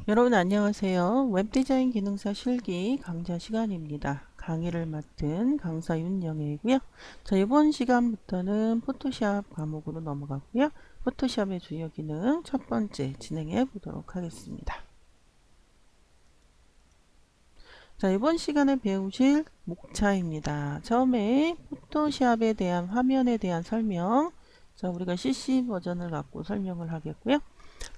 여러분 안녕하세요. 웹디자인 기능사 실기 강좌 시간입니다. 강의를 맡은 강사 윤영애이고요. 자, 이번 시간부터는 포토샵 과목으로 넘어가고요. 포토샵의 주요 기능 첫 번째 진행해 보도록 하겠습니다. 자, 이번 시간에 배우실 목차입니다. 처음에 포토샵에 대한 화면에 대한 설명, 자, 우리가 CC 버전을 갖고 설명을 하겠고요.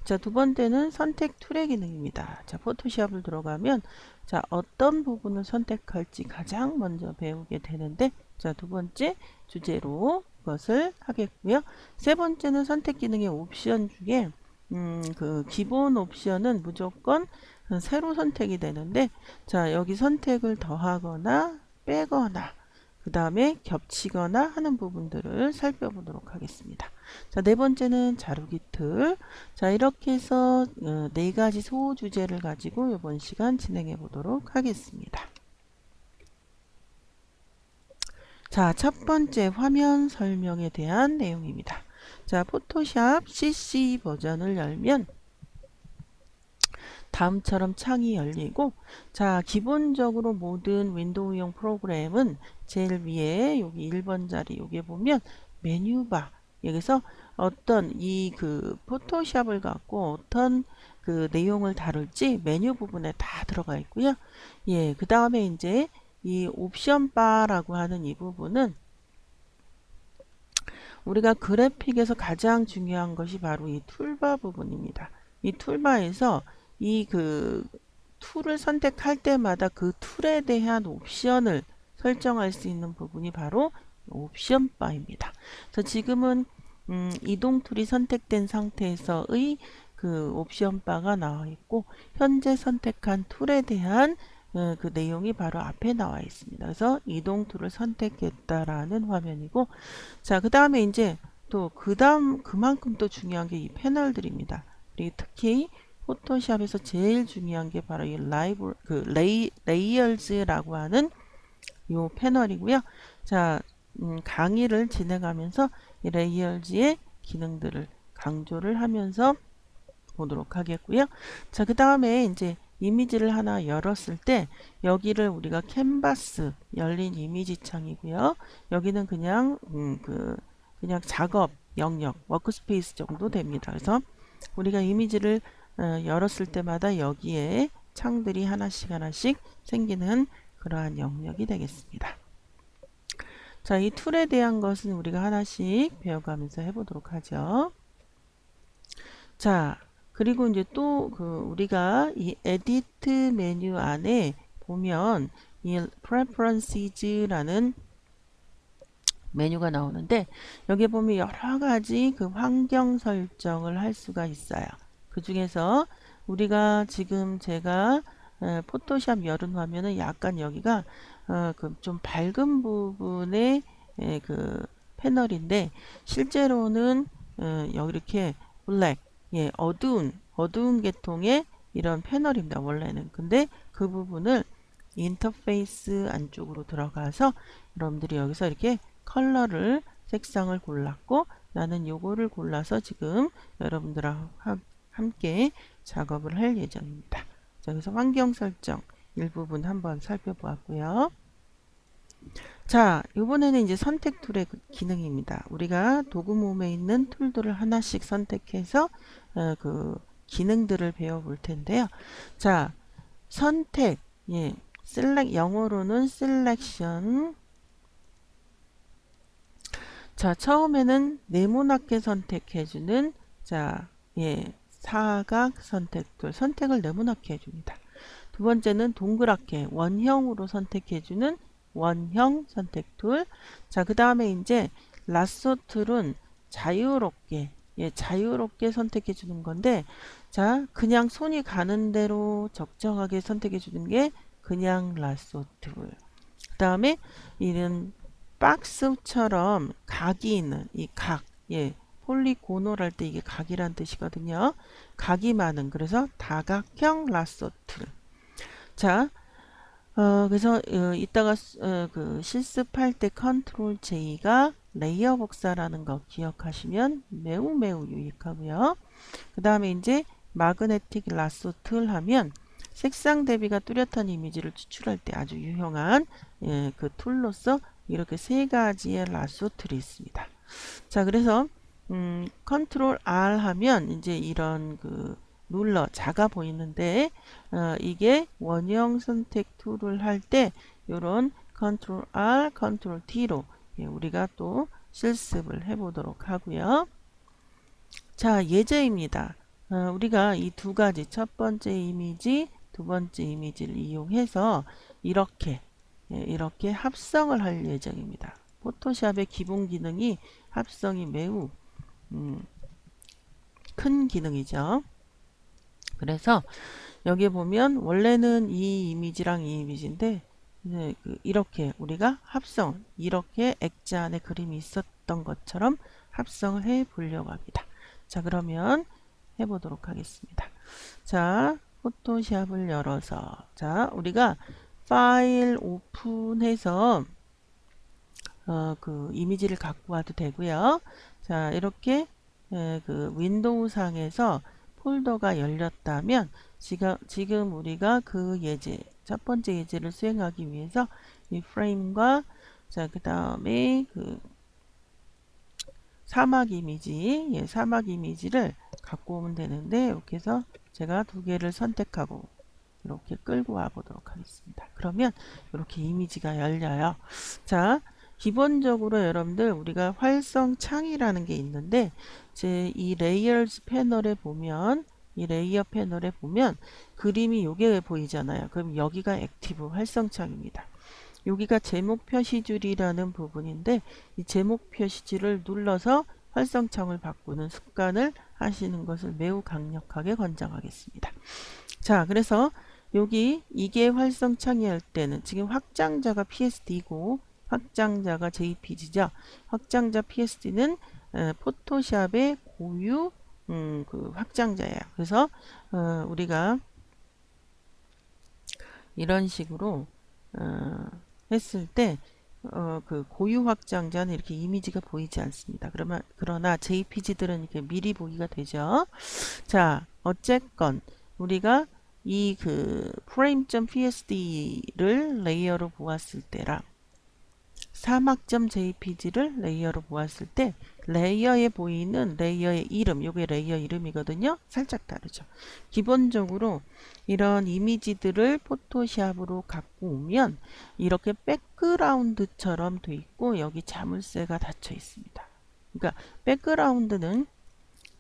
자, 두 번째는 선택 툴의 기능입니다. 자, 포토샵을 들어가면 자, 어떤 부분을 선택할지 가장 먼저 배우게 되는데, 자, 두 번째 주제로 그것을 하겠고요. 세 번째는 선택 기능의 옵션 중에 그 기본 옵션은 무조건 새로 선택이 되는데, 자, 여기 선택을 더하거나 빼거나 그 다음에 겹치거나 하는 부분들을 살펴보도록 하겠습니다. 자, 네 번째는 자르기 틀. 자, 이렇게 해서 네 가지 소주제를 가지고 이번 시간 진행해 보도록 하겠습니다. 자, 첫 번째 화면 설명에 대한 내용입니다. 자, 포토샵 CC 버전을 열면 다음처럼 창이 열리고, 자, 기본적으로 모든 윈도우용 프로그램은 제일 위에 여기 1번 자리 여기에 보면 메뉴바, 여기서 어떤 이 그 포토샵을 갖고 어떤 그 내용을 다룰지 메뉴 부분에 다 들어가 있고요. 예, 그 다음에 이제 이 옵션 바라고 하는 이 부분은 우리가 그래픽에서 가장 중요한 것이 바로 이 툴바 부분입니다. 이 툴바에서 이 그 툴을 선택할 때마다 그 툴에 대한 옵션을 설정할 수 있는 부분이 바로 옵션 바입니다. 그래서 지금은 이동 툴이 선택된 상태에서의 그 옵션 바가 나와 있고, 현재 선택한 툴에 대한 그 내용이 바로 앞에 나와 있습니다. 그래서 이동 툴을 선택했다라는 화면이고, 자, 그 다음에 이제 또 그만큼 또 중요한 게 이 패널들입니다. 그리고 특히 포토샵에서 제일 중요한 게 바로 이 레이어즈라고 하는 요 패널이고요. 자, 강의를 진행하면서 이 레이어즈의 기능들을 강조를 하면서 보도록 하겠고요. 자, 그 다음에 이제 이미지를 하나 열었을 때 여기를 우리가 캔버스 열린 이미지 창이고요. 여기는 그냥 그냥 작업 영역 워크스페이스 정도 됩니다. 그래서 우리가 이미지를 열었을 때마다 여기에 창들이 하나씩 생기는 그러한 영역이 되겠습니다. 자, 이 툴에 대한 것은 우리가 하나씩 배워가면서 해보도록 하죠. 자, 그리고 이제 또 우리가 이 에디트 메뉴 안에 보면 이 preferences라는 메뉴가 나오는데, 여기 보면 여러 가지 그 환경 설정을 할 수가 있어요. 그 중에서 우리가 지금 제가 포토샵 열은 화면은 약간 여기가 그 좀 밝은 부분의 그 패널인데, 실제로는 여기 이렇게 블랙, 예, 어두운 계통의 이런 패널입니다. 원래는. 근데 그 부분을 인터페이스 안쪽으로 들어가서 여러분들이 여기서 이렇게 컬러를 색상을 골랐고, 나는 요거를 골라서 지금 여러분들하고 함께 작업을 할 예정입니다. 자, 그래서 환경 설정 일부분 한번 살펴보았고요. 자, 이번에는 이제 선택 툴의 기능입니다. 우리가 도구 모음에 있는 툴들을 하나씩 선택해서 그 기능들을 배워볼 텐데요. 자, 선택, 예, 영어로는 selection. 자, 처음에는 네모나게 선택해주는, 자, 예, 사각 선택 툴, 선택을 네모나게 해줍니다. 두 번째는 동그랗게 원형으로 선택해주는 원형 선택 툴. 자, 그 다음에 이제 라sso 툴은 자유롭게, 예, 자유롭게 선택해 주는 건데, 자, 그냥 손이 가는 대로 적정하게 선택해 주는 게 그냥 라sso 툴. 그 다음에 이런 박스처럼 각이 있는 이 각, 예, 폴리고놀 할 때 이게 각이란 뜻이거든요. 각이 많은, 그래서 다각형 라sso 툴. 자, 그래서 이따가 그 실습할 때 컨트롤 J가 레이어 복사라는 거 기억하시면 매우 유익하고요. 그 다음에 이제 마그네틱 라소 툴 하면 색상 대비가 뚜렷한 이미지를 추출할 때 아주 유용한 그 툴로서 이렇게 세 가지의 라소 툴이 있습니다. 자, 그래서 컨트롤 R 하면 이제 이런 그 룰러 작아 보이는데 이게 원형 선택 툴을 할 때 이런 컨트롤 R, 컨트롤 T로 우리가 또 실습을 해보도록 하고요. 자, 예제입니다. 우리가 이 두 가지, 첫 번째 이미지, 두 번째 이미지를 이용해서 이렇게 합성을 할 예정입니다. 포토샵의 기본 기능이 합성이 매우 큰 기능이죠. 그래서 여기 보면 원래는 이 이미지랑 이 이미지인데 이렇게 우리가 합성, 이렇게 액자 안에 그림이 있었던 것처럼 합성을 해 보려고 합니다. 자, 그러면 해보도록 하겠습니다. 자, 포토샵을 열어서 자, 우리가 파일 오픈해서 그 이미지를 갖고 와도 되고요. 자, 이렇게 그 윈도우 상에서 폴더가 열렸다면 지금 우리가 그 예제, 첫 번째 예제를 수행하기 위해서 이 프레임과 자, 그 다음에 그 사막 이미지, 사막 이미지를 갖고 오면 되는데 이렇게 해서 제가 두 개를 선택하고 이렇게 끌고 와 보도록 하겠습니다. 그러면 이렇게 이미지가 열려요. 자, 기본적으로 여러분들 우리가 활성 창이라는 게 있는데 이 레이어즈 패널에 보면 이 레이어 패널에 보면 그림이 요게 보이잖아요. 그럼 여기가 액티브 활성 창입니다. 여기가 제목 표시줄이라는 부분인데 이 제목 표시줄을 눌러서 활성창을 바꾸는 습관을 하시는 것을 매우 강력하게 권장하겠습니다. 자, 그래서 여기 이게 활성창이 할 때는 지금 확장자가 PSD고 확장자가 JPG죠. 확장자 PSD는 포토샵의 고유 그 확장자예요. 그래서 우리가 이런 식으로 했을 때 그 고유 확장자는 이렇게 이미지가 보이지 않습니다. 그러나 JPG들은 이렇게 미리 보기가 되죠. 자, 어쨌건 우리가 이 그 frame.psd를 레이어로 보았을 때랑 사막.jpg를 레이어로 보았을 때 레이어에 보이는 레이어의 이름, 요게 레이어 이름이거든요. 살짝 다르죠. 기본적으로 이런 이미지들을 포토샵으로 갖고 오면 이렇게 백그라운드처럼 돼 있고 여기 자물쇠가 닫혀 있습니다. 그러니까 백그라운드는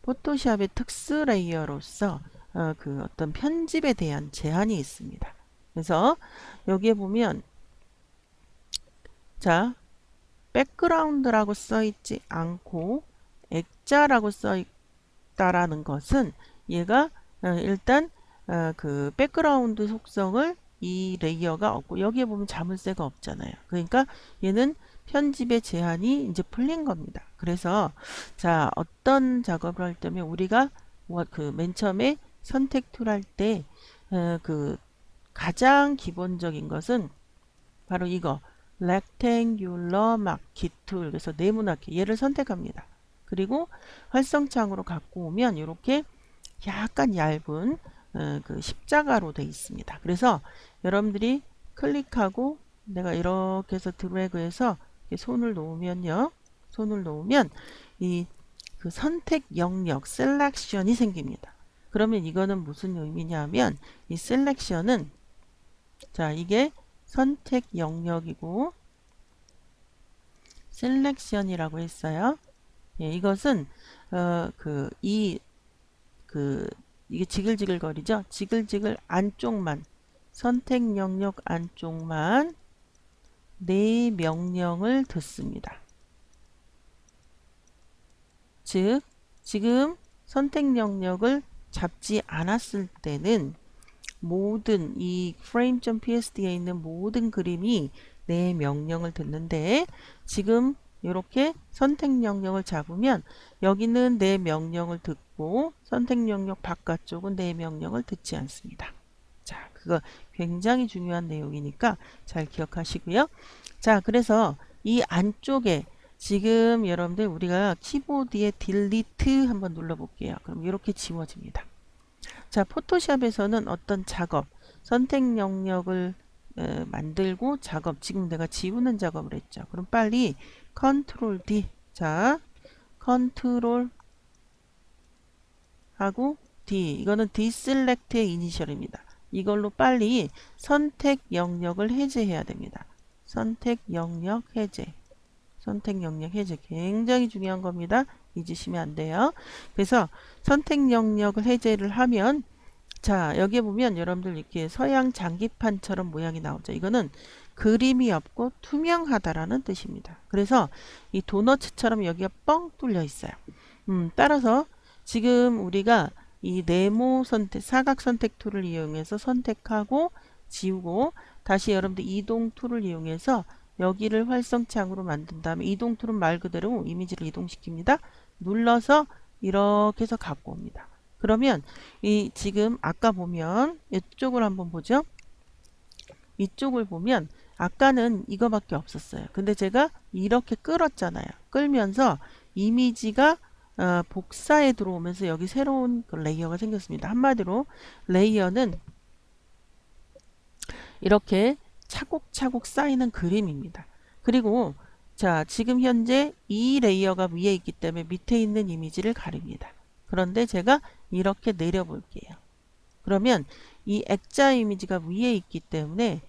포토샵의 특수 레이어로서 그 어떤 편집에 대한 제한이 있습니다. 그래서 여기에 보면 자, 백그라운드라고 써있지 않고 액자라고 써있다라는 것은 얘가 일단 그 백그라운드 속성을 이 레이어가 없고 여기에 보면 자물쇠가 없잖아요. 그러니까 얘는 편집의 제한이 이제 풀린 겁니다. 그래서 자, 어떤 작업을 할 때면 우리가 그 맨 처음에 선택 툴 할 때 그 가장 기본적인 것은 바로 이거 rectangular marquee tool, 그래서 네모나게 얘를 선택합니다. 그리고 활성창으로 갖고 오면 이렇게 약간 얇은 그 십자가로 되어 있습니다. 그래서 여러분들이 클릭하고 내가 이렇게 해서 드래그해서 손을 놓으면요, 손을 놓으면 이 그 선택 영역 셀렉션이 생깁니다. 그러면 이거는 무슨 의미냐면 이 셀렉션은 자, 이게 선택 영역이고 셀렉션이라고 했어요. 예, 이것은 이게 지글지글 거리죠. 지글지글 안쪽만 선택 영역 안쪽만 네 명령을 듣습니다. 즉 지금 선택 영역을 잡지 않았을 때는 모든 이 frame.psd에 있는 모든 그림이 내 명령을 듣는데 지금 이렇게 선택 명령을 잡으면 여기는 내 명령을 듣고 선택 영역 바깥쪽은 내 명령을 듣지 않습니다. 자, 그거 굉장히 중요한 내용이니까 잘 기억하시고요. 자, 그래서 이 안쪽에 지금 여러분들 우리가 키보드에 딜리트 한번 눌러 볼게요. 그럼 이렇게 지워집니다. 자, 포토샵에서는 어떤 작업, 선택 영역을 만들고 작업, 지금 내가 지우는 작업을 했죠. 그럼 빨리 컨트롤 D, 자, 컨트롤 하고 D, 이거는 디셀렉트의 이니셜입니다. 이걸로 빨리 선택 영역을 해제해야 됩니다. 선택 영역 해제. 선택 영역 해제 굉장히 중요한 겁니다. 잊으시면 안 돼요. 그래서 선택 영역을 해제를 하면 자, 여기에 보면 여러분들 이렇게 서양 장기판처럼 모양이 나오죠. 이거는 그림이 없고 투명하다라는 뜻입니다. 그래서 이 도너츠처럼 여기가 뻥 뚫려 있어요. 따라서 지금 우리가 이 네모 선택, 사각 선택 툴을 이용해서 선택하고 지우고 다시 여러분들 이동 툴을 이용해서 여기를 활성창으로 만든 다음에 이동 툴은 말 그대로 이미지를 이동시킵니다. 눌러서 이렇게 해서 갖고 옵니다. 그러면 이 지금 아까 보면 이쪽을 한번 보죠. 이쪽을 보면 아까는 이거밖에 없었어요. 근데 제가 이렇게 끌었잖아요. 끌면서 이미지가 복사에 들어오면서 여기 새로운 그 레이어가 생겼습니다. 한마디로 레이어는 이렇게 차곡차곡 쌓이는 그림입니다. 그리고 자, 지금 현재 이 레이어가 위에 있기 때문에 밑에 있는 이미지를 가립니다. 그런데 제가 이렇게 내려 볼게요. 그러면 이 액자 이미지가 위에 있기 때문에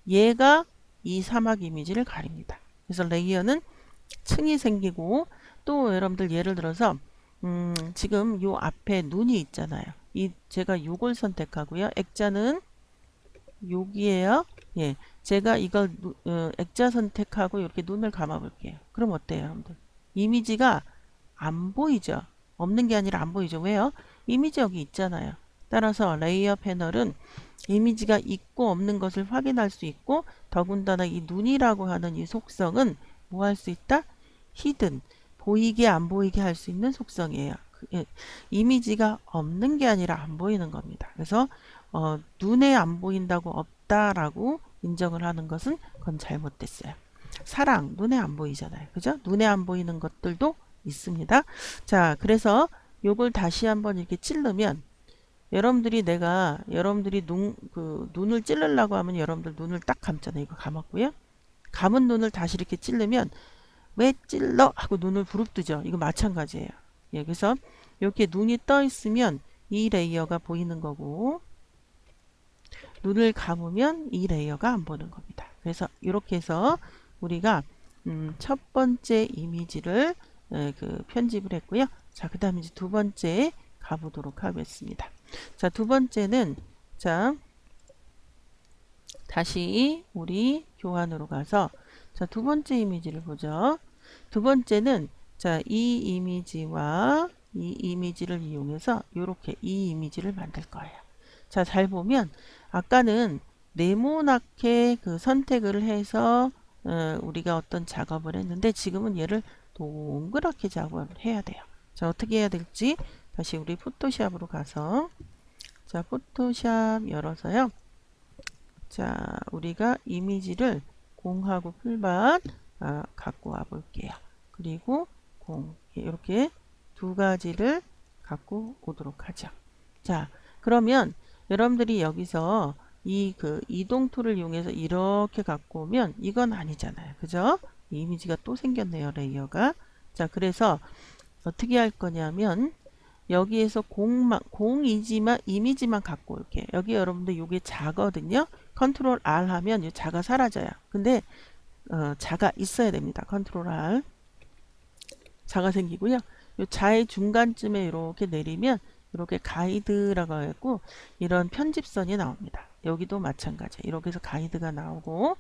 얘가 이 사막 이미지를 가립니다. 그래서 레이어는 층이 생기고 또 여러분들 예를 들어서 지금 요 앞에 눈이 있잖아요. 제가 요걸 선택하고요. 액자는 여기에요. 예, 제가 이걸 액자 선택하고 이렇게 눈을 감아 볼게요. 그럼 어때요, 여러분들? 이미지가 안 보이죠? 없는 게 아니라 안 보이죠. 왜요? 이미지 여기 있잖아요. 따라서 레이어 패널은 이미지가 있고 없는 것을 확인할 수 있고 더군다나 이 눈이라고 하는 이 속성은 뭐 할 수 있다? 히든, 보이게 안 보이게 할 수 있는 속성이에요. 이미지가 없는 게 아니라 안 보이는 겁니다. 그래서 눈에 안 보인다고 없다라고 인정을 하는 것은 그건 잘못됐어요. 사랑, 눈에 안 보이잖아요. 그죠? 눈에 안 보이는 것들도 있습니다. 자, 그래서 요걸 다시 한번 이렇게 찌르면 여러분들이 눈을 찌르려고 하면 여러분들 눈을 딱 감잖아요. 이거 감았고요. 감은 눈을 다시 이렇게 찌르면 왜 찔러? 하고 눈을 부릅뜨죠. 이거 마찬가지예요. 예, 그래서 이렇게 눈이 떠 있으면 이 레이어가 보이는 거고 눈을 감으면 이 레이어가 안 보는 겁니다. 그래서 이렇게 해서 우리가 첫 번째 이미지를 편집을 했고요. 자, 그 다음에 이제 두 번째 가보도록 하겠습니다. 자, 두 번째는 자 다시 우리 교환으로 가서 자, 두 번째 이미지를 보죠. 두 번째는 자, 이 이미지와 이 이미지를 이용해서 이렇게 이 이미지를 만들 거예요. 자, 잘 보면 아까는 네모나게 그 선택을 해서 우리가 어떤 작업을 했는데 지금은 얘를 동그랗게 작업을 해야 돼요. 자, 어떻게 해야 될지 다시 우리 포토샵으로 가서 자, 포토샵 열어서요. 자, 우리가 이미지를 공하고 풀밭 갖고 와 볼게요. 그리고 공 이렇게 두 가지를 갖고 오도록 하죠. 자, 그러면 여러분들이 여기서 이 이동 툴을 이용해서 이렇게 갖고 오면 이건 아니잖아요. 그죠? 이미지가 또 생겼네요. 레이어가. 자, 그래서 어떻게 할 거냐면 여기에서 이미지만 갖고 올게요. 여기 여러분들 이게 자거든요. 컨트롤 R 하면 이 자가 사라져요. 근데 자가 있어야 됩니다. 컨트롤 R 자가 생기고요. 이 자의 중간쯤에 이렇게 내리면 이렇게 가이드라고 해갖고 이런 편집선이 나옵니다. 여기도 마찬가지예요. 이렇게 해서 가이드가 나오고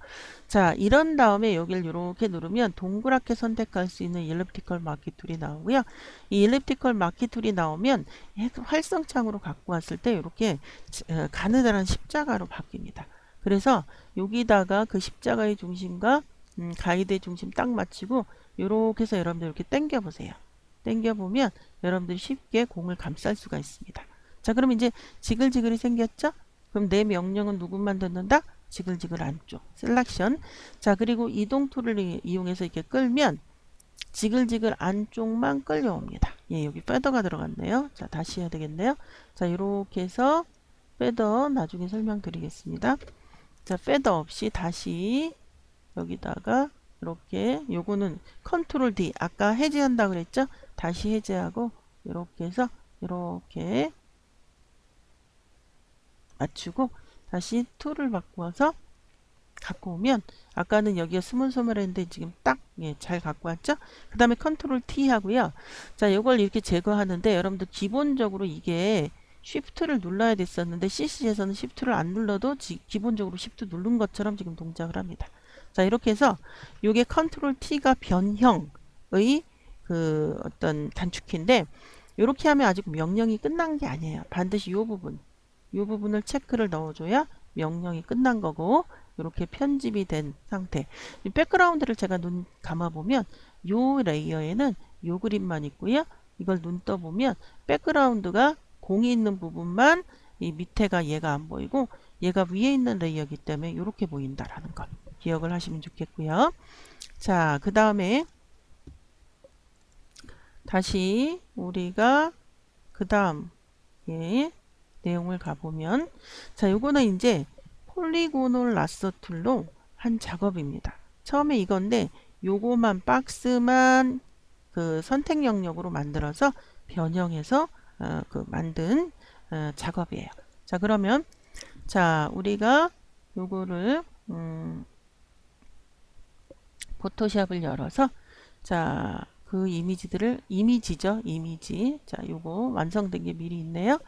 자, 이런 다음에 여기를 이렇게 누르면 동그랗게 선택할 수 있는 일립티컬 마키 툴이 나오고요. 이 일립티컬 마키 툴이 나오면 활성창으로 갖고 왔을 때 이렇게 가느다란 십자가로 바뀝니다. 그래서 여기다가 그 십자가의 중심과 가이드의 중심 딱 맞추고 이렇게 해서 여러분들 이렇게 당겨 보세요. 당겨 보면 여러분들이 쉽게 공을 감쌀 수가 있습니다. 자, 그럼 이제 지글지글이 생겼죠? 그럼 내 명령은 누구만 듣는다? 지글지글 안쪽 셀렉션. 자, 그리고 이동 툴을 이용해서 이렇게 끌면 지글지글 안쪽만 끌려옵니다. 예, 여기 패더가 들어갔네요. 자, 다시 해야 되겠네요. 자, 이렇게 해서 패더 나중에 설명드리겠습니다. 자, 패더 없이 다시 여기다가 이렇게 요거는 컨트롤 D 아까 해제한다 그랬죠? 다시 해제하고 이렇게 해서 이렇게 맞추고 다시 툴을 바꾸어서 갖고 오면 아까는 여기가 스물스물했는데 지금 딱 예, 잘 갖고 왔죠? 그 다음에 컨트롤 T 하고요. 자, 이걸 이렇게 제거하는데 여러분들 기본적으로 이게 쉬프트를 눌러야 됐었는데 CC에서는 쉬프트를 안 눌러도 기본적으로 쉬프트 누른 것처럼 지금 동작을 합니다. 자, 이렇게 해서 요게 컨트롤 T가 변형의 그 어떤 단축키인데 이렇게 하면 아직 명령이 끝난 게 아니에요. 반드시 요 부분을 체크를 넣어줘야 명령이 끝난 거고 이렇게 편집이 된 상태. 이 백그라운드를 제가 눈 감아보면 요 레이어에는 요 그림만 있고요. 이걸 눈 떠보면 백그라운드가 공이 있는 부분만 이 밑에가 얘가 안 보이고 얘가 위에 있는 레이어이기 때문에 이렇게 보인다라는 것 기억을 하시면 좋겠고요. 자, 그 다음에 다시 우리가 그 다음 예, 내용을 가보면 자, 요거는 이제 폴리고놀 라서 툴로 한 작업입니다. 처음에 이건데 요거만 박스만 그 선택 영역으로 만들어서 변형해서 그 만든 작업이에요. 자, 그러면 자, 우리가 요거를 포토샵을 열어서 자, 그 이미지들을 이미지죠. 이미지. 자, 요거 완성된 게 미리 있네요.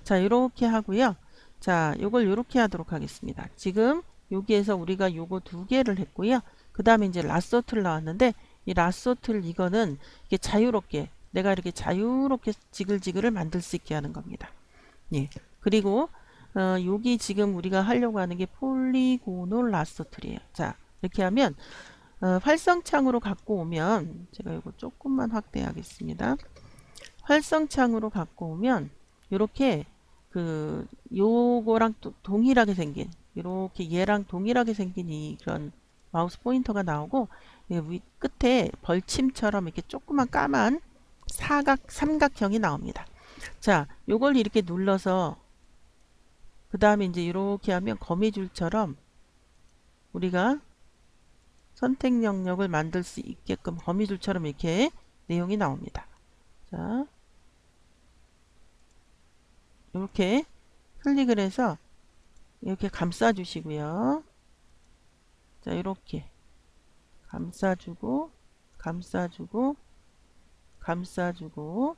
자, 요렇게 하고요. 자, 요걸 요렇게 하도록 하겠습니다. 지금 여기에서 우리가 요거 두 개를 했고요. 그 다음에 이제 라sso 툴 나왔는데 이 라sso 툴 이거는 이게 자유롭게 내가 이렇게 자유롭게 지글지글을 만들 수 있게 하는 겁니다. 예. 그리고 여기 지금 우리가 하려고 하는 게 폴리고놀 라sso 툴이에요. 자, 이렇게 하면 활성창으로 갖고 오면 제가 이거 조금만 확대하겠습니다. 활성창으로 갖고 오면 이렇게 그 요거랑 또 동일하게 생긴 이렇게 얘랑 동일하게 생긴 이런 마우스 포인터가 나오고 위 끝에 벌침처럼 이렇게 조그만 까만 삼각형이 나옵니다. 자, 요걸 이렇게 눌러서 그 다음에 이제 이렇게 하면 거미줄처럼 우리가 선택 영역을 만들 수 있게끔 거미줄처럼 이렇게 내용이 나옵니다. 자, 이렇게 클릭을 해서 이렇게 감싸 주시고요. 자, 이렇게 감싸주고 감싸주고 감싸주고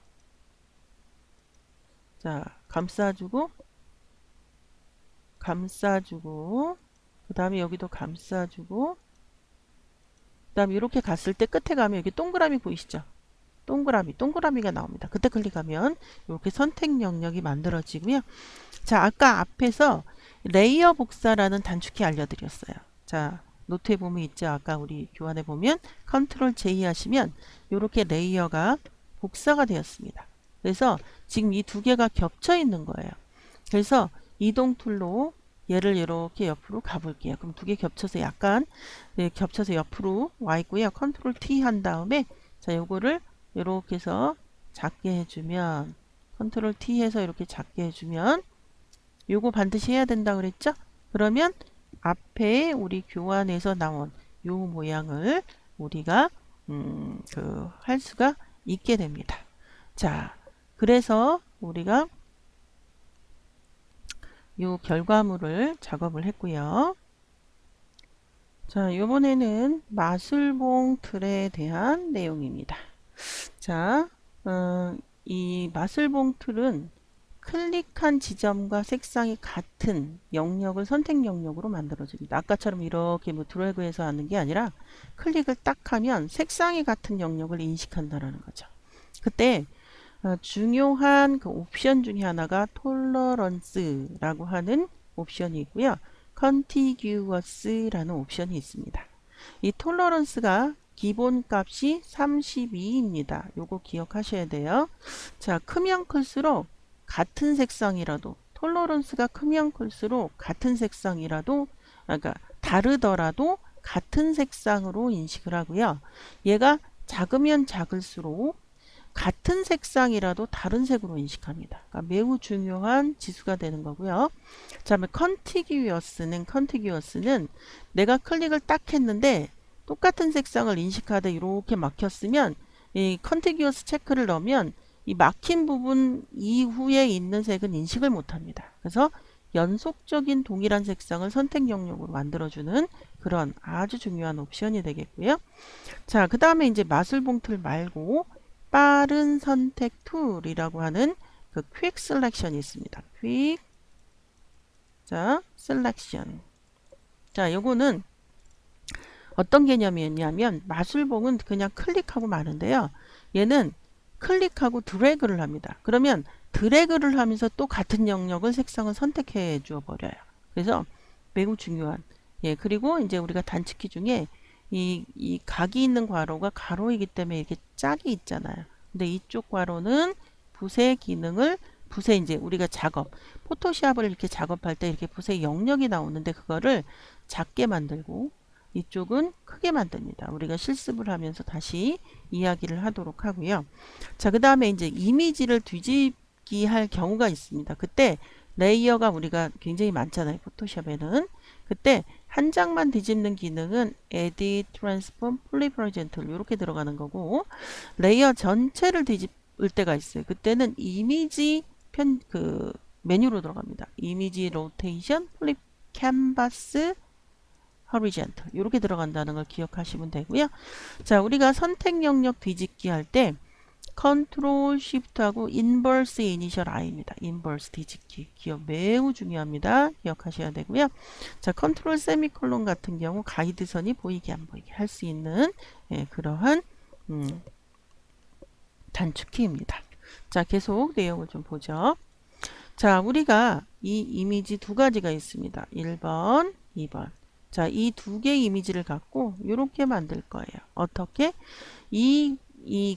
자, 감싸주고 감싸주고 그 다음에 여기도 감싸주고 그 다음에 이렇게 갔을 때 끝에 가면 여기 동그라미 보이시죠? 동그라미가 나옵니다. 그때 클릭하면 이렇게 선택 영역이 만들어지고요. 자, 아까 앞에서 레이어 복사라는 단축키 알려드렸어요. 자, 노트에 보면 있죠. 아까 우리 교환해 보면 컨트롤 J 하시면 이렇게 레이어가 복사가 되었습니다. 그래서 지금 이 두 개가 겹쳐 있는 거예요. 그래서 이동 툴로 얘를 이렇게 옆으로 가볼게요. 그럼 두 개 겹쳐서 약간 겹쳐서 옆으로 와 있고요. 컨트롤 T 한 다음에 자, 요거를 이렇게 해서 작게 해주면 컨트롤 T 해서 이렇게 작게 해주면 요거 반드시 해야 된다 그랬죠? 그러면 앞에 우리 교환에서 나온 요 모양을 우리가 할 수가 있게 됩니다. 자, 그래서 우리가 요 결과물을 작업을 했고요. 자, 이번에는 마술봉 틀에 대한 내용입니다. 자, 이 마술봉 틀은 클릭한 지점과 색상이 같은 영역을 선택 영역으로 만들어줍니다. 아까처럼 이렇게 뭐 드래그해서 하는 게 아니라 클릭을 딱 하면 색상이 같은 영역을 인식한다는 거죠. 그때 중요한 그 옵션 중에 하나가 톨러런스라고 하는 옵션이 있고요. 컨티규어스라는 옵션이 있습니다. 이 톨러런스가 기본 값이 32입니다. 요거 기억하셔야 돼요. 자, 크면 클수록 같은 색상이라도 톨러런스가 크면 클수록 같은 색상이라도 그러니까 다르더라도 같은 색상으로 인식을 하고요. 얘가 작으면 작을수록 같은 색상이라도 다른 색으로 인식합니다. 그러니까 매우 중요한 지수가 되는 거고요. 자, 컨티기어스는 내가 클릭을 딱 했는데 똑같은 색상을 인식하되 이렇게 막혔으면 이 컨티기어스 체크를 넣으면 이 막힌 부분 이후에 있는 색은 인식을 못합니다. 그래서 연속적인 동일한 색상을 선택 영역으로 만들어주는 그런 아주 중요한 옵션이 되겠고요. 자, 그 다음에 이제 마술봉 틀 말고 빠른 선택 툴이라고 하는 그 퀵 셀렉션이 있습니다. 퀵 셀렉션. 자, 요거는 어떤 개념이었냐면 마술봉은 그냥 클릭하고 마는데요. 얘는 클릭하고 드래그를 합니다. 그러면 드래그를 하면서 또 같은 영역을 색상을 선택해 주어 버려요. 그래서 매우 중요한. 예, 그리고 이제 우리가 단축키 중에 이 각이 있는 괄호가 가로이기 때문에 이렇게 짝이 있잖아요. 근데 이쪽 괄호는 붓의 기능을 붓의 이제 우리가 포토샵을 이렇게 작업할 때 이렇게 붓의 영역이 나오는데 그거를 작게 만들고 이쪽은 크게 만듭니다. 우리가 실습을 하면서 다시 이야기를 하도록 하고요. 자, 그 다음에 이제 이미지를 뒤집기 할 경우가 있습니다. 그때 레이어가 우리가 굉장히 많잖아요. 포토샵에는. 그때 한 장만 뒤집는 기능은 Edit, Transform, Flip Horizontal 이렇게 들어가는 거고 레이어 전체를 뒤집을 때가 있어요. 그때는 이미지 메뉴로 들어갑니다. 이미지 로테이션, 플립 캔버스, horizontal 이렇게 들어간다는 걸 기억하시면 되고요. 자, 우리가 선택 영역 뒤집기 할 때 컨트롤 쉬프트하고 인버스 이니셜 I입니다. 인버스 뒤집기 기억 매우 중요합니다. 기억하셔야 되고요. 자, 컨트롤 세미콜론 같은 경우 가이드선이 보이게 안 보이게 할 수 있는 그러한 단축키입니다. 자, 계속 내용을 좀 보죠. 자, 우리가 이 이미지 두 가지가 있습니다. 1번, 2번. 자, 이 두 개의 이미지를 갖고 이렇게 만들 거예요. 어떻게?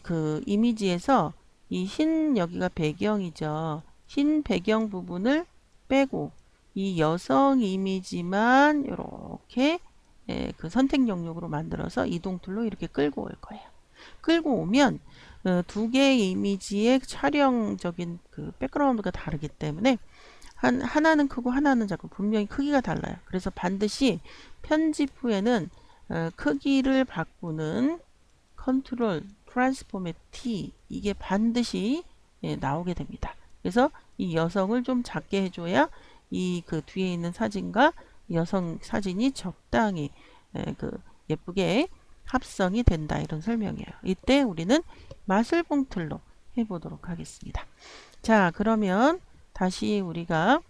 그 이미지에서 이 흰 여기가 배경이죠. 흰 배경 부분을 빼고 이 여성 이미지만 이렇게 그 선택 영역으로 만들어서 이동 툴로 이렇게 끌고 올 거예요. 끌고 오면 두 개의 이미지의 촬영적인 그 백그라운드가 다르기 때문에 하나는 크고 하나는 작고 분명히 크기가 달라요. 그래서 반드시 편집 후에는 크기를 바꾸는 컨트롤 트랜스폼의 T 이게 반드시 나오게 됩니다. 그래서 이 여성을 좀 작게 해줘야 이 그 뒤에 있는 사진과 여성 사진이 적당히 예쁘게 합성이 된다 이런 설명이에요. 이때 우리는 마술봉 툴로 해보도록 하겠습니다. 자, 그러면 다시 우리가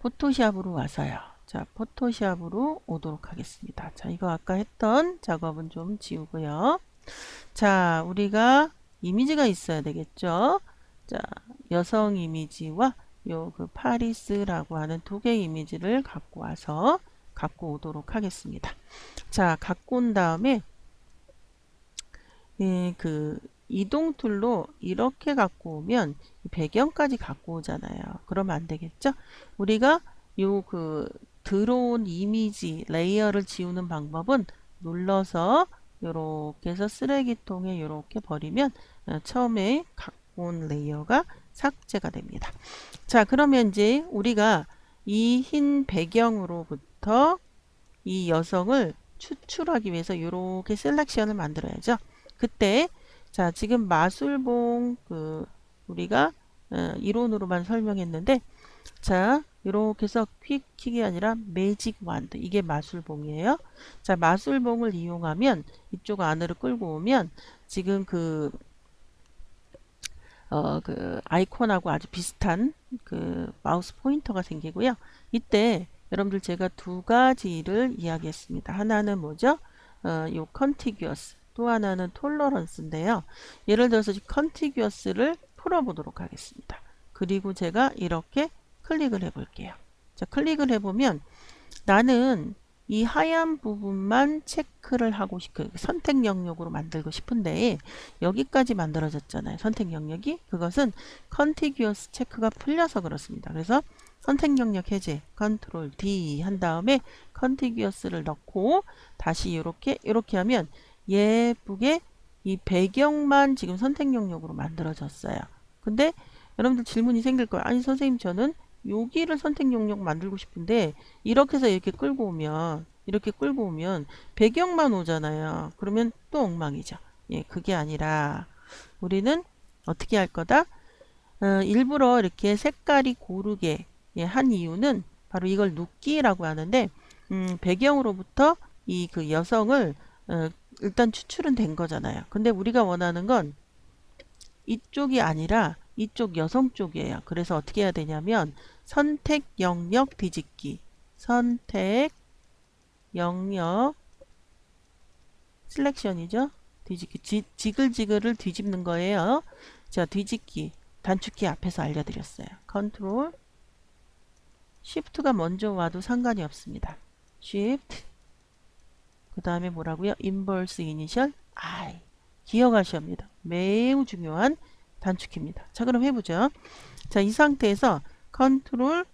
포토샵으로 와서요. 자, 포토샵으로 오도록 하겠습니다. 자, 이거 아까 했던 작업은 좀 지우고요. 자, 우리가 이미지가 있어야 되겠죠. 자, 여성 이미지와 요 그 파리스라고 하는 두 개의 이미지를 갖고 와서 갖고 오도록 하겠습니다. 자, 갖고 온 다음에 그 이동 툴로 이렇게 갖고 오면 배경까지 갖고 오잖아요. 그러면 안 되겠죠? 우리가 요 그 들어온 이미지 레이어를 지우는 방법은 눌러서 요렇게 해서 쓰레기통에 요렇게 버리면 처음에 갖고 온 레이어가 삭제가 됩니다. 자, 그러면 이제 우리가 이 흰 배경으로부터 이 여성을 추출하기 위해서 이렇게 셀렉션을 만들어야죠. 그때 자, 지금 마술봉 우리가 이론으로만 설명했는데 자, 이렇게 해서 퀵킥이 아니라 매직 완드 이게 마술봉이에요. 자, 마술봉을 이용하면 이쪽 안으로 끌고 오면 지금 그 아이콘하고 아주 비슷한 그 마우스 포인터가 생기고요. 이때 여러분들 제가 두 가지를 이야기했습니다. 하나는 뭐죠? 요 컨티규어스 또 하나는 톨러런스인데요. 예를 들어서 컨티규어스를 풀어보도록 하겠습니다. 그리고 제가 이렇게 클릭을 해볼게요. 자, 클릭을 해보면 나는 이 하얀 부분만 체크를 하고 선택 영역으로 만들고 싶은데 여기까지 만들어졌잖아요. 선택 영역이. 그것은 컨티규어스 체크가 풀려서 그렇습니다. 그래서 선택 영역 해제 컨트롤 D 한 다음에 컨티규어스를 넣고 다시 이렇게 하면 예쁘게 이 배경만 지금 선택 영역으로 만들어졌어요. 근데 여러분들 질문이 생길 거예요. 아니 선생님 저는 여기를 선택 영역 만들고 싶은데 이렇게 해서 이렇게 끌고 오면 배경만 오잖아요. 그러면 또 엉망이죠. 예, 그게 아니라 우리는 어떻게 할 거다? 일부러 이렇게 색깔이 고르게 예, 한 이유는 바로 이걸 눕기라고 하는데 배경으로부터 이 그 여성을 일단 추출은 된 거잖아요. 근데 우리가 원하는 건 이쪽이 아니라 이쪽 여성 쪽이에요. 그래서 어떻게 해야 되냐면 선택 영역 뒤집기, 선택 영역 셀렉션이죠. 뒤집기, 지글지글을 뒤집는 거예요. 자, 뒤집기, 단축키 앞에서 알려드렸어요. 컨트롤, 쉬프트가 먼저 와도 상관이 없습니다. 쉬프트, 그 다음에 뭐라고요? 인버스 이니셜 I. 기억하셔야 합니다. 매우 중요한 단축키입니다. 자, 그럼 해보죠. 자, 이 상태에서 컨트롤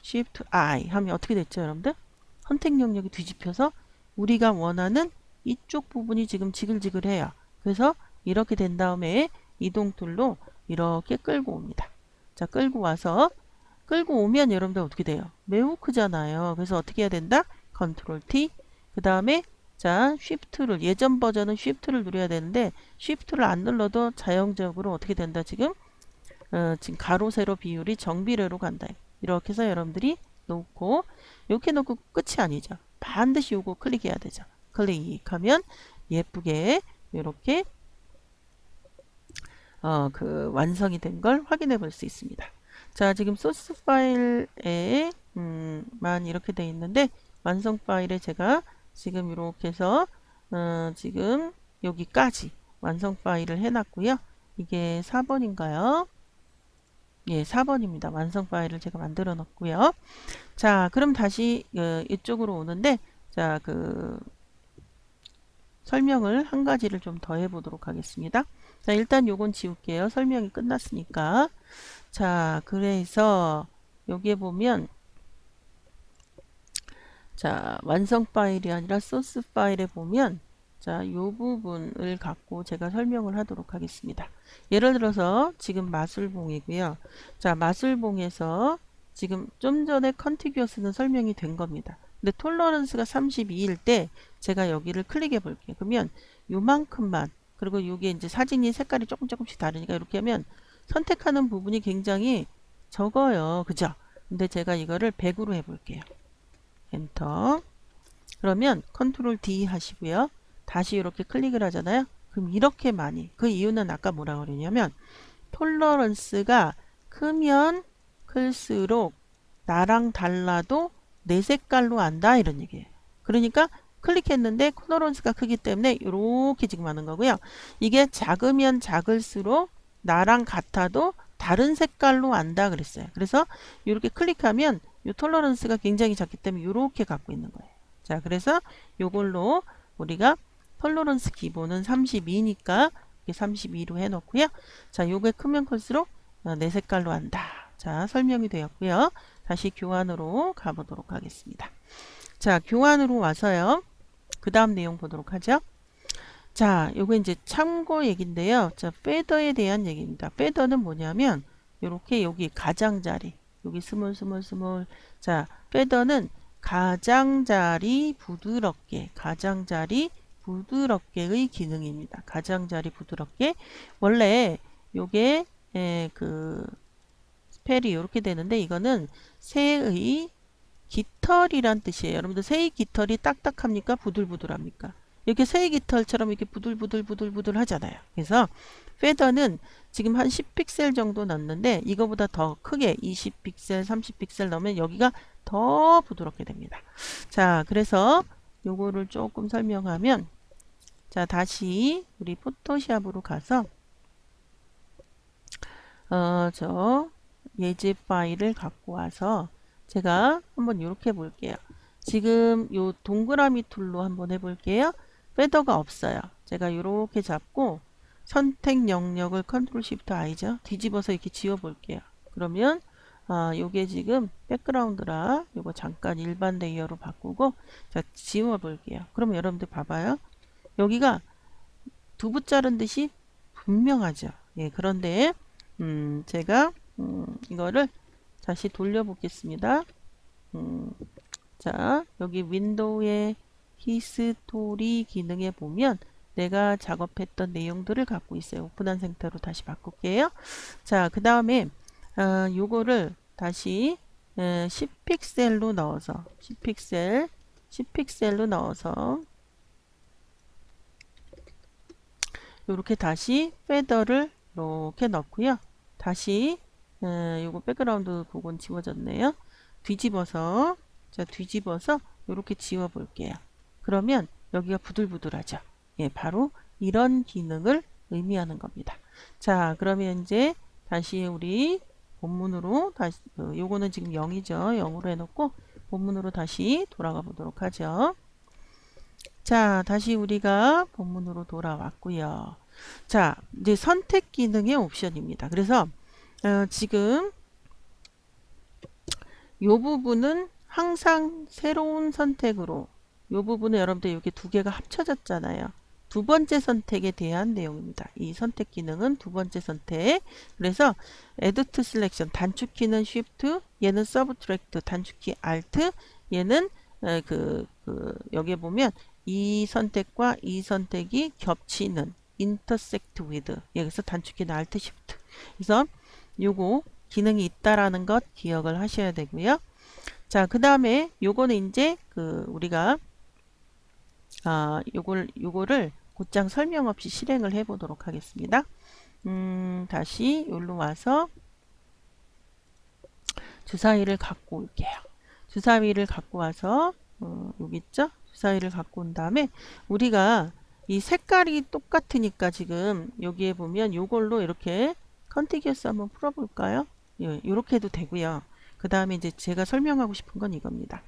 Shift I 하면 어떻게 됐죠, 여러분들? 선택 영역이 뒤집혀서 우리가 원하는 이쪽 부분이 지금 지글지글해요. 그래서 이렇게 된 다음에 이동 툴로 이렇게 끌고 옵니다. 자, 끌고 오면 여러분들 어떻게 돼요? 매우 크잖아요. 그래서 어떻게 해야 된다? 컨트롤 T. 그 다음에 자, 쉬프트를 예전 버전은 쉬프트를 누려야 되는데 쉬프트를 안 눌러도 자연적으로 어떻게 된다 지금? 지금 가로 세로 비율이 정비례로 간다. 이렇게 해서 여러분들이 놓고 이렇게 놓고 끝이 아니죠. 반드시 요거 클릭해야 되죠. 클릭하면 예쁘게 이렇게 그 완성이 된 걸 확인해 볼 수 있습니다. 자, 지금 소스 파일에 만 이렇게 돼 있는데 완성 파일에 제가 지금 이렇게 해서 지금 여기까지 완성 파일을 해놨고요. 이게 4번인가요? 예, 4번입니다. 완성 파일을 제가 만들어 놨고요. 자, 그럼 다시 이쪽으로 오는데 자, 그 설명을 한 가지를 좀 더 해보도록 하겠습니다. 자, 일단 요건 지울게요. 설명이 끝났으니까. 자, 그래서 여기에 보면 자, 완성 파일이 아니라 소스 파일에 보면 자, 요 부분을 갖고 제가 설명을 하도록 하겠습니다. 예를 들어서 지금 마술봉이고요. 자, 마술봉에서 지금 좀 전에 컨티규어스는 설명이 된 겁니다. 근데 톨러런스가 32일 때 제가 여기를 클릭해 볼게요. 그러면 요만큼만 그리고 요게 이제 사진이 색깔이 조금씩 다르니까 이렇게 하면 선택하는 부분이 굉장히 적어요. 그죠? 근데 제가 이거를 100으로 해 볼게요. 엔터. 그러면 컨트롤 D 하시고요. 다시 이렇게 클릭을 하잖아요. 그럼 이렇게 많이. 그 이유는 아까 뭐라고 그랬냐면 톨러런스가 크면 클수록 나랑 달라도 내 색깔로 안다 이런 얘기예요. 그러니까 클릭했는데 톨러런스가 크기 때문에 이렇게 지금 하는 거고요. 이게 작으면 작을수록 나랑 같아도 다른 색깔로 안다 그랬어요. 그래서 이렇게 클릭하면 이 톨러런스가 굉장히 작기 때문에 이렇게 갖고 있는 거예요. 자, 그래서 이걸로 우리가 톨러런스 기본은 32니까 32로 해놓고요. 자, 요게 크면 클수록 내 색깔로 한다. 자, 설명이 되었고요. 다시 교환으로 가보도록 하겠습니다. 자, 교환으로 와서요. 그 다음 내용 보도록 하죠. 자, 요거 이제 참고 얘기인데요. 자, 페더에 대한 얘기입니다. 페더는 뭐냐면 요렇게 여기 가장자리 여기 스몰. 자, 페더는 가장자리 부드럽게의 기능입니다. 가장자리 부드럽게. 원래 요게 그 스펠이 이렇게 되는데 이거는 새의 깃털이란 뜻이에요. 여러분들 새의 깃털이 딱딱합니까? 부들부들합니까? 이렇게 새의 깃털처럼 이렇게 부들부들 하잖아요. 그래서 페더는 지금 한 10픽셀 정도 넣는데 이거보다 더 크게 20픽셀, 30픽셀 넣으면 여기가 더 부드럽게 됩니다. 자, 그래서 요거를 조금 설명하면 자, 다시 우리 포토샵으로 가서 저 예제 파일을 갖고 와서 제가 한번 이렇게 볼게요. 지금 요 동그라미 툴로 한번 해볼게요. 페더가 없어요. 제가 이렇게 잡고 선택 영역을 컨트롤 시프트 I죠. 뒤집어서 이렇게 지워 볼게요. 그러면 요게 지금 백그라운드라 요거 잠깐 일반 레이어로 바꾸고 자 지워 볼게요. 그럼 여러분들 봐봐요. 여기가 두부 자른 듯이 분명하죠. 예, 그런데 제가 이거를 다시 돌려 보겠습니다. 자, 여기 윈도우의 히스토리 기능에 보면 내가 작업했던 내용들을 갖고 있어요. 오픈한 상태로 다시 바꿀게요. 자, 그 다음에 요거를 다시 10픽셀로 넣어서 10픽셀로 넣어서 요렇게 다시 페더를 이렇게 넣고요. 다시 요거 백그라운드 부분 지워졌네요. 뒤집어서 자 뒤집어서 요렇게 지워 볼게요. 그러면 여기가 부들부들하죠. 예, 바로 이런 기능을 의미하는 겁니다. 자, 그러면 이제 다시 우리 본문으로 다시 요거는 지금 0이죠. 0으로 해놓고 본문으로 다시 돌아가 보도록 하죠. 자, 다시 우리가 본문으로 돌아왔고요. 자, 이제 선택 기능의 옵션입니다. 그래서 지금 요 부분은 항상 새로운 선택으로 요 부분은 여러분들 여기 두 개가 합쳐졌잖아요. 두 번째 선택에 대한 내용입니다. 이 선택 기능은 두 번째 선택. 그래서 Add to Selection 단축키는 Shift, 얘는 Subtract 단축키 Alt, 얘는 여기에 보면 이 선택과 이 선택이 겹치는 intersect with 여기서 단축키는 Alt Shift. 그래서 요거 기능이 있다라는 것 기억을 하셔야 되고요. 자, 그 다음에 요거는 이제 우리가 요거를 곧장 설명 없이 실행을 해 보도록 하겠습니다. 다시 여기로 와서 주사위를 갖고 올게요. 주사위를 갖고 와서 여기 있죠? 주사위를 갖고 온 다음에 우리가 이 색깔이 똑같으니까 지금 여기에 보면 요걸로 이렇게 컨티기어스 한번 풀어볼까요? 예, 이렇게 해도 되고요. 그 다음에 이제 제가 설명하고 싶은 건 이겁니다.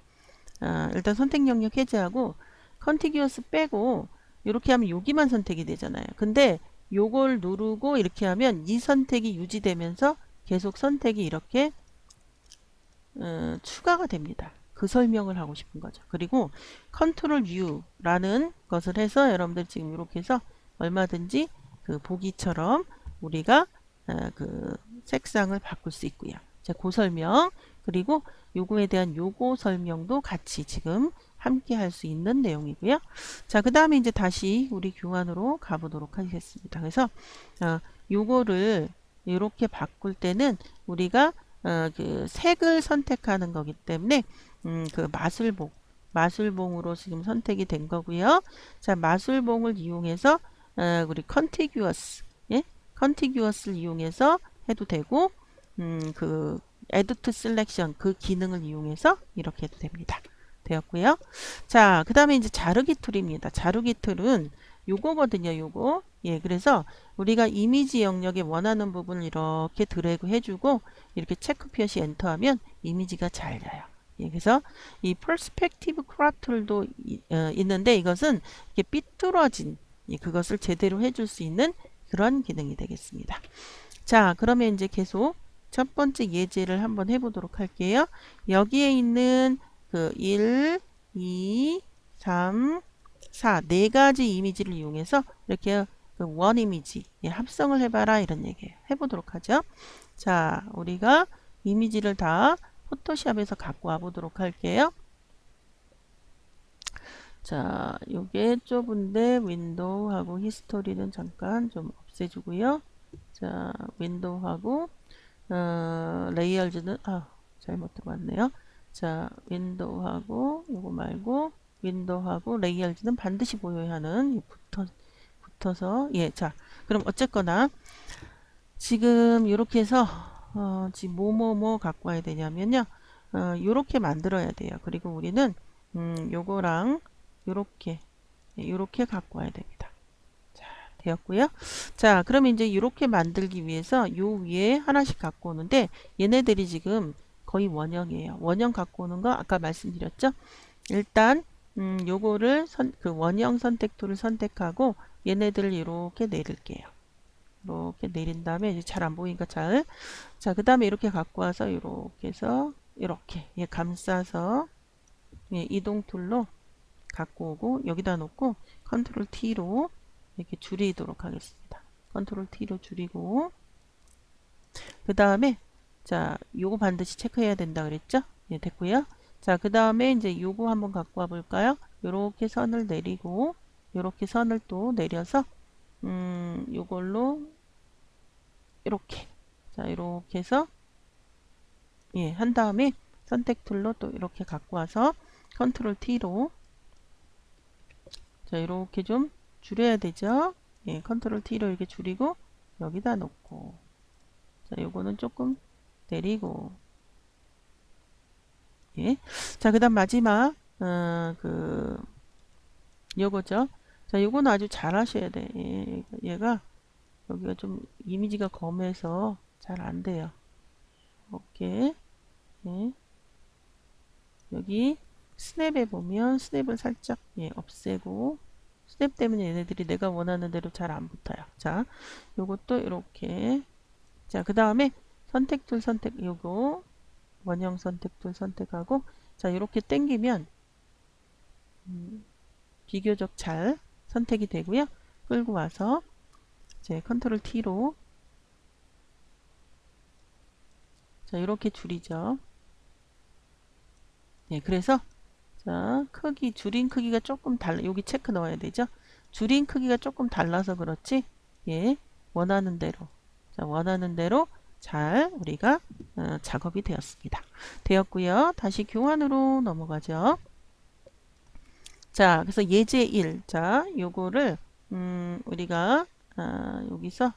일단 선택 영역 해제하고 컨티기어스 빼고 이렇게 하면 여기만 선택이 되잖아요. 근데 요걸 누르고 이렇게 하면 이 선택이 유지되면서 계속 선택이 이렇게 추가가 됩니다. 그 설명을 하고 싶은 거죠. 그리고 컨트롤 U라는 것을 해서 여러분들 지금 이렇게 해서 얼마든지 보기처럼 우리가 색상을 바꿀 수 있고요. 자, 그 설명 그리고 요거에 대한 요거 설명도 같이 지금 함께 할 수 있는 내용이고요. 자, 그 다음에 이제 다시 우리 교환으로 가보도록 하겠습니다. 그래서 요거를 이렇게 바꿀 때는 우리가 색을 선택하는 거기 때문에 마술봉으로 지금 선택이 된 거고요. 자, 마술봉을 이용해서 우리 컨티규어스 컨티규어스를 이용해서 해도 되고 Add to Selection 그 기능을 이용해서 이렇게 해도 됩니다. 되었고요. 자, 그 다음에 이제 자르기 툴입니다. 자르기 툴은 요거거든요. 요거. 예, 그래서 우리가 이미지 영역에 원하는 부분을 이렇게 드래그 해주고 이렇게 체크 표시 엔터하면 이미지가 잘려요. 예, 그래서 이 퍼스펙티브 크롭 툴도 있는데 이것은 이렇게 삐뚤어진 그것을 제대로 해줄 수 있는 그런 기능이 되겠습니다. 자, 그러면 이제 계속 첫 번째 예제를 한번 해보도록 할게요. 여기에 있는 1, 2, 3, 4 네 가지 이미지를 이용해서 이렇게 원 이미지 합성을 해봐라 이런 얘기 해보도록 하죠. 자, 우리가 이미지를 다 포토샵에서 갖고 와 보도록 할게요. 자, 요게 좁은데 윈도우하고 히스토리는 잠깐 좀 없애주고요. 자, 윈도우하고 레이어즈는 잘못 들어왔네요. 자, 윈도우하고 요거 말고 윈도우하고 레이어즈는 반드시 보여야 하는 붙어서 예, 자, 그럼 어쨌거나 지금 이렇게 해서 지금 뭐뭐뭐 갖고 와야 되냐면요. 요렇게 만들어야 돼요. 그리고 우리는 요거랑 요렇게 갖고 와야 됩니다. 자, 되었고요. 자, 그러면 이제 이렇게 만들기 위해서 요 위에 하나씩 갖고 오는데 얘네들이 지금 거의 원형이에요. 원형 갖고 오는 거 아까 말씀드렸죠? 일단 요거를 원형 선택 툴을 선택하고 얘네들을 이렇게 내릴게요. 이렇게 내린 다음에 이제 잘 안 보이니까 잘. 자, 그 다음에 이렇게 갖고 와서 이렇게 해서 이렇게 감싸서 이동 툴로 갖고 오고 여기다 놓고 컨트롤 T로 이렇게 줄이도록 하겠습니다. 컨트롤 T로 줄이고 그 다음에 자, 요거 반드시 체크해야 된다 그랬죠? 됐고요. 자, 그 다음에 이제 요거 한번 갖고 와 볼까요? 요렇게 선을 내리고 요렇게 선을 또 내려서 요걸로 이렇게 자, 이렇게 해서 한 다음에 선택 툴로 또 이렇게 갖고 와서 컨트롤 T로 자, 이렇게 좀 줄여야 되죠? 컨트롤 T로 이렇게 줄이고 여기다 놓고 자, 요거는 조금 내리고 자, 그다음 마지막 요거죠. 자, 요거는 아주 잘 하셔야 돼. 얘가 여기가 좀 이미지가 검해서 잘 안 돼요. 이렇게 여기 스냅에 보면 스냅을 살짝 없애고 스냅 때문에 얘네들이 내가 원하는 대로 잘 안 붙어요. 자, 요것도 이렇게 자, 그 다음에 선택 툴 선택 요거 원형 선택 툴 선택하고 자, 이렇게 당기면 비교적 잘 선택이 되고요. 끌고 와서 이제 컨트롤 T로 자, 이렇게 줄이죠. 그래서 자, 크기 줄인 크기가 조금 달라. 여기 체크 넣어야 되죠. 줄인 크기가 조금 달라서 그렇지. 원하는 대로 자, 원하는 대로 잘 우리가 작업이 되었고요. 다시 교환으로 넘어가죠. 자, 그래서 예제 1. 자, 요거를 우리가 여기서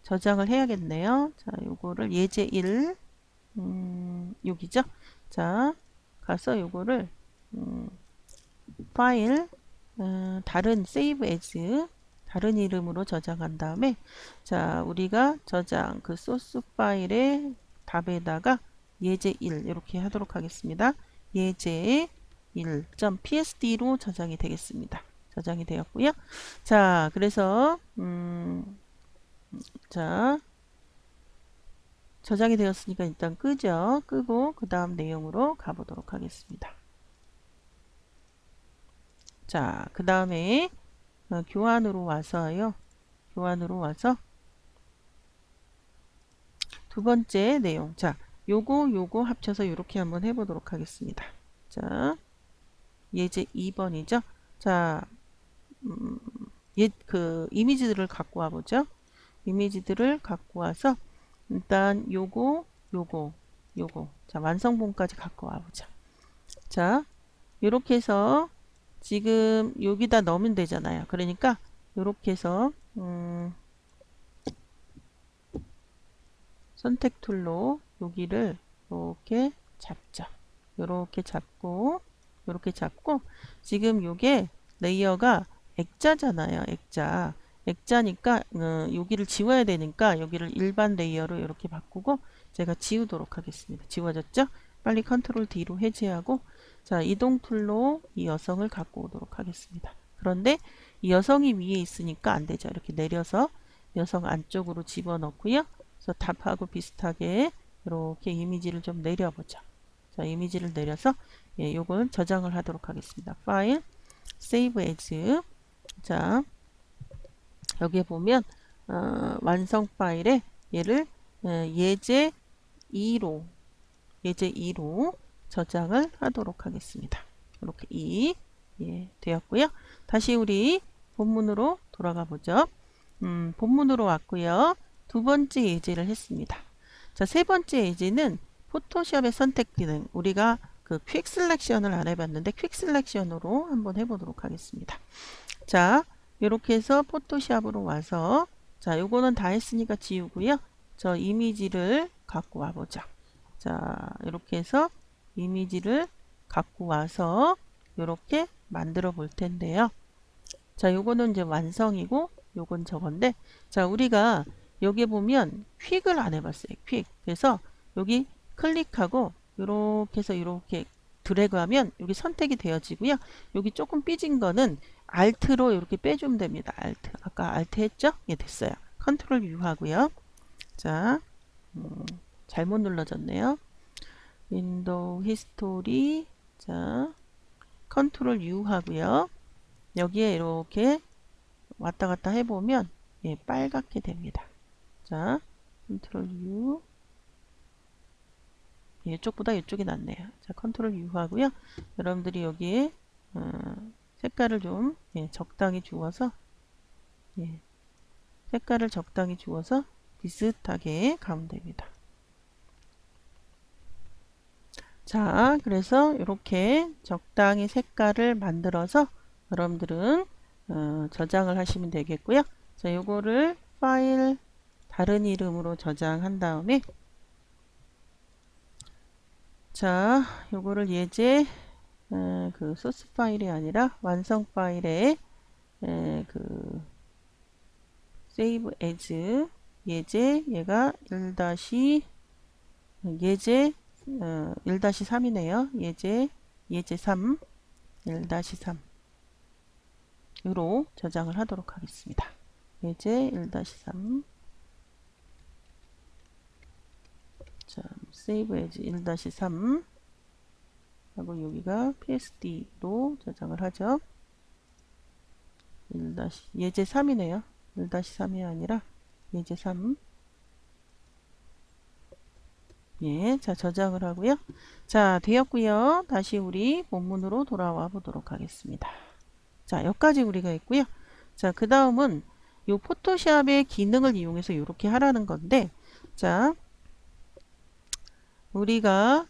저장을 해야겠네요. 자, 요거를 예제 1 여기죠. 자, 가서 요거를 파일 다른 save as 다른 이름으로 저장한 다음에 자, 우리가 저장 그 소스 파일의 답에다가 예제 1 이렇게 하도록 하겠습니다. 예제 1.psd로 저장이 되겠습니다. 저장이 되었고요. 자, 그래서 자, 저장이 되었으니까 일단 끄죠. 끄고 그 다음 내용으로 가보도록 하겠습니다. 자, 그 다음에 교환으로 와서요. 교환으로 와서 두 번째 내용. 자, 요거 합쳐서 이렇게 한번 해보도록 하겠습니다. 자, 예제 2번이죠. 자, 그 이미지들을 갖고 와보죠. 이미지들을 갖고 와서 일단 요거 자, 완성본까지 갖고 와보자. 자, 요렇게 해서 지금 여기다 넣으면 되잖아요. 그러니까 요렇게 해서 선택 툴로 여기를 이렇게 잡죠. 요렇게 잡고 요렇게 잡고 지금 요게 레이어가 액자잖아요. 액자니까 여기를 지워야 되니까 여기를 일반 레이어로 이렇게 바꾸고 제가 지우도록 하겠습니다. 지워졌죠? 빨리 컨트롤 D로 해제하고 자, 이동 툴로 이 여성을 갖고 오도록 하겠습니다. 그런데 이 여성이 위에 있으니까 안 되죠. 이렇게 내려서 여성 안쪽으로 집어넣고요. 그래서 답하고 비슷하게 이렇게 이미지를 좀 내려보죠. 자, 이미지를 내려서 요건 저장을 하도록 하겠습니다. 파일, save as. 자, 여기에 보면 완성 파일에 얘를 예제 2로 저장을 하도록 하겠습니다. 이렇게 2 되었고요. 다시 우리 본문으로 돌아가 보죠. 본문으로 왔고요. 두 번째 예제를 했습니다. 자, 세 번째 예제는 포토샵의 선택 기능. 우리가 그 퀵 셀렉션을 안 해봤는데 퀵 셀렉션으로 한번 해보도록 하겠습니다. 자, 이렇게 해서 포토샵으로 와서 자, 요거는 다 했으니까 지우고요. 저 이미지를 갖고 와보자. 자, 이렇게 해서 이미지를 갖고 와서 이렇게 만들어 볼 텐데요. 자, 요거는 이제 완성이고 요건 저건데 자, 우리가 여기 보면 퀵을 안 해봤어요. 퀵. 그래서 여기 클릭하고 이렇게 해서 이렇게 드래그하면 여기 선택이 되어지고요. 여기 조금 삐진 거는 Alt로 이렇게 빼주면 됩니다. Alt. 아까 Alt 했죠? 됐어요. 컨트롤 U 하고요. 자, 잘못 눌러졌네요. 윈도우 히스토리, 자, 컨트롤 U 하고요. 여기에 이렇게 왔다 갔다 해보면 예, 빨갛게 됩니다. 자, 컨트롤 U. 이쪽보다 이쪽이 낫네요. 자, 컨트롤 U 하고요. 여러분들이 여기에 색깔을 좀 예, 적당히 주어서 예, 색깔을 적당히 주어서 비슷하게 가면 됩니다. 자, 그래서 이렇게 적당히 색깔을 만들어서 여러분들은 저장을 하시면 되겠고요. 자, 요거를 파일 다른 이름으로 저장한 다음에 자, 요거를 예제 그 소스 파일이 아니라 완성 파일에 그 save as 예제 얘가 1- 예제 1-3이네요. 예제 3 1-3 으로 저장을 하도록 하겠습니다. 예제 1-3 자, save as 1-3 하고 여기가 psd로 저장을 하죠. 예제 3이네요. 1-3이 아니라 예제 3 예, 자 저장을 하고요. 자, 되었고요. 다시 우리 본문으로 돌아와 보도록 하겠습니다. 자, 여기까지 우리가 했고요. 자, 그 다음은 요 포토샵의 기능을 이용해서 이렇게 하라는 건데, 자, 우리가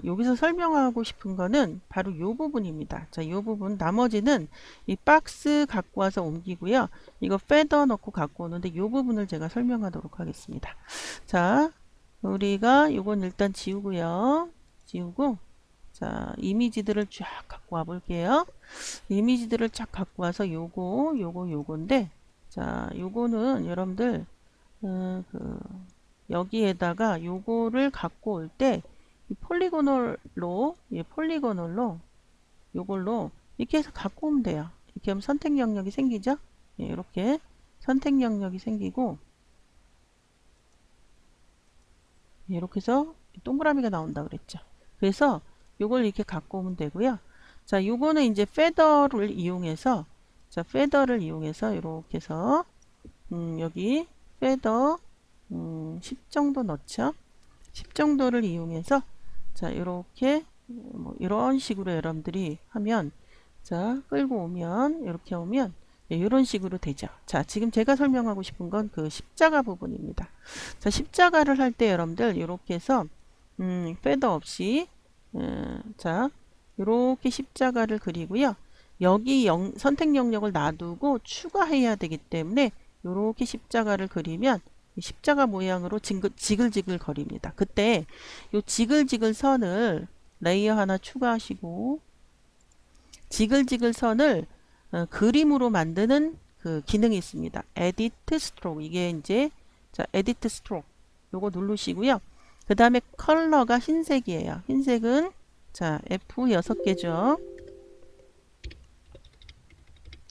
여기서 설명하고 싶은 거는 바로 요 부분입니다. 자, 요 부분 나머지는 이 박스 갖고 와서 옮기고요. 이거 패더 넣고 갖고 오는데 요 부분을 제가 설명하도록 하겠습니다. 자, 우리가 요건 일단 지우고요. 지우고 자, 이미지들을 쫙 갖고 와 볼게요. 이미지들을 쫙 갖고 와서 요건데 자, 요거는 여러분들 여기에다가 요거를 갖고 올 때 이 폴리고널로 요걸로 이렇게 해서 갖고 오면 돼요. 이렇게 하면 선택 영역이 생기죠. 예, 이렇게 선택 영역이 생기고 예, 이렇게 해서 동그라미가 나온다 그랬죠. 그래서 요걸 이렇게 갖고 오면 되고요. 자, 요거는 이제 패더를 이용해서 이렇게 해서 여기 패더 10 정도 넣죠. 10 정도를 이용해서 자, 이렇게 뭐 이런 식으로 여러분들이 하면 자, 끌고 오면 이렇게 오면 네, 이런 식으로 되죠. 자, 지금 제가 설명하고 싶은 건 그 십자가 부분입니다. 자, 십자가를 할 때 여러분들 이렇게 해서 패더 없이 자, 이렇게 십자가를 그리고요. 여기 선택 영역을 놔두고 추가해야 되기 때문에 이렇게 십자가를 그리면 십자가 모양으로 지글지글 거립니다. 그때 요 지글지글 선을 레이어 하나 추가하시고 지글지글 선을 그림으로 만드는 그 기능이 있습니다. Edit Stroke 이게 이제 자 Edit Stroke 요거 누르시고요. 그 다음에 컬러가 흰색이에요. 흰색은 자 F 6개죠.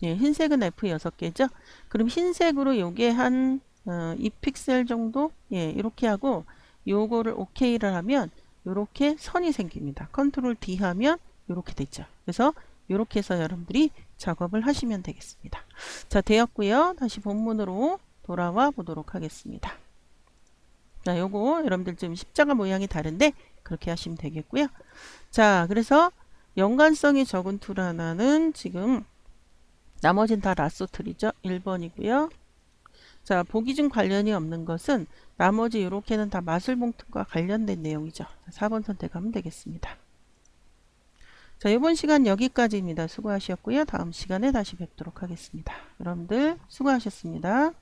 예, 흰색은 F 6개죠. 그럼 흰색으로 요게 한 2픽셀 정도 예, 이렇게 하고 요거를 OK를 하면 요렇게 선이 생깁니다. 컨트롤 D 하면 요렇게 되죠. 그래서 요렇게 해서 여러분들이 작업을 하시면 되겠습니다. 자, 되었고요. 다시 본문으로 돌아와 보도록 하겠습니다. 자, 요거 여러분들 좀 십자가 모양이 다른데 그렇게 하시면 되겠고요. 자, 그래서 연관성이 적은 툴 하나는 지금 나머지는 다 라쏘 툴이죠. 1번이고요. 자, 보기 중 관련이 없는 것은 나머지 이렇게는 다 마술봉투과 관련된 내용이죠. 4번 선택하면 되겠습니다. 자, 이번 시간 여기까지입니다. 수고하셨고요. 다음 시간에 다시 뵙도록 하겠습니다. 여러분들 수고하셨습니다.